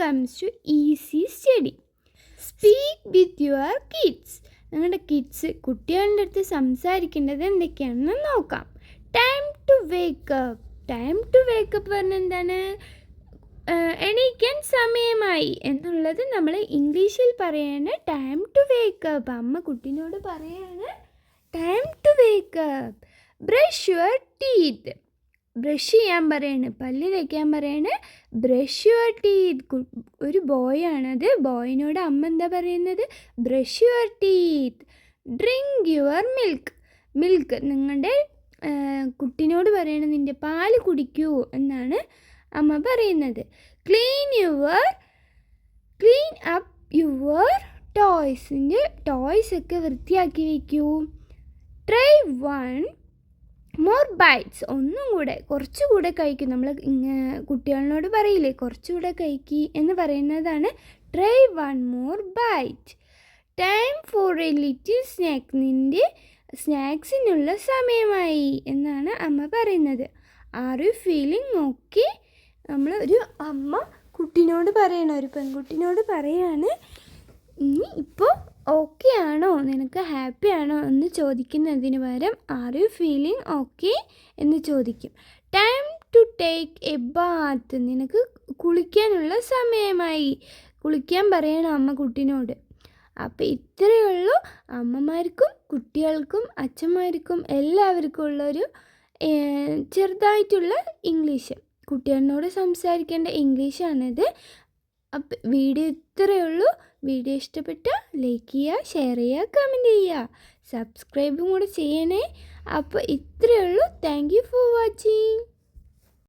comes to easy study. Speak with your kids. നിങ്ങളുടെ കുട്ടികളുടെ അടുത്ത് സംസാരിക്കേണ്ടത് എന്തൊക്കെയാണെന്ന് നോക്കാം. Time to wake up. Time to wake up പറഞ്ഞാൽ എന്താണ്? എണീക്കാൻ സമയമായി എന്നുള്ളത് നമ്മൾ ഇംഗ്ലീഷിൽ പറയാണ് ടൈം ടു വേക്കപ്പ്. അമ്മ കുട്ടീനോട് പറയാണ് time to wake up. Brush your teeth. Brush ചെയ്യാൻ പറയാണ്, പല്ല് തേക്കാൻ പറയാണ്. Brush your teeth. ഒരു ബോയാണത്. ബോയിനോട് അമ്മ എന്താ പറയുന്നത്? Brush your teeth. Drink your milk. Milk നിങ്ങളുടെ കുട്ടീനോട് പറയണം നിൻ്റെ പാല് കുടിക്കൂ എന്നാണ് അമ്മ പറയുന്നത്. Clean up your toys. നിൻ്റെ ടോയ്സൊക്കെ വൃത്തിയാക്കി വയ്ക്കൂ. Try one more bites. ഒന്നും കൂടെ, കുറച്ചുകൂടെ കഴിക്കും. നമ്മൾ കുട്ടികളോട് പറയില്ലേ കുറച്ചുകൂടെ കഴിക്കി എന്ന് പറയുന്നതാണ് try one more bite. Time for a little snack. നിൻ്റെ സ്നാക്സിനുള്ള സമയമായി എന്നാണ് അമ്മ പറയുന്നത്. Are you feeling okay? ഒരു അമ്മ കുട്ടീനോട് പറയണം, ഒരു പെൺകുട്ടീനോട് പറയാണ് നീ ഇപ്പോൾ ഓക്കെ ആണോ, നിനക്ക് ഹാപ്പി ആണോ എന്ന് ചോദിക്കുന്നതിന് പകരം ആർ യു ഫീലിംഗ് ഓക്കെ എന്ന് ചോദിക്കും. Time to take a bath. നിനക്ക് കുളിക്കാനുള്ള സമയമായി. കുളിക്കാൻ പറയണം അമ്മ കുട്ടീനോട്. അപ്പോൾ ഇത്രയേ ഉള്ളൂ അമ്മമാർക്കും കുട്ടികൾക്കും അച്ഛന്മാർക്കും എല്ലാവർക്കും ഉള്ളൊരു ചെറുതായിട്ടുള്ള ഇംഗ്ലീഷ്. കുട്ടികളോട് സംസാരിക്കേണ്ട ഇംഗ്ലീഷാണിത്. അപ്പം വീഡിയോ ഇത്രയേ ഉള്ളൂ. വീഡിയോ ഇഷ്ടപ്പെട്ടാൽ ലൈക്ക് ചെയ്യുക, ഷെയർ ചെയ്യുക, കമൻറ്റ് ചെയ്യുക, സബ്സ്ക്രൈബും കൂടെ ചെയ്യണേ. അപ്പോൾ ഇത്രയേ ഉള്ളൂ. Thank you for watching.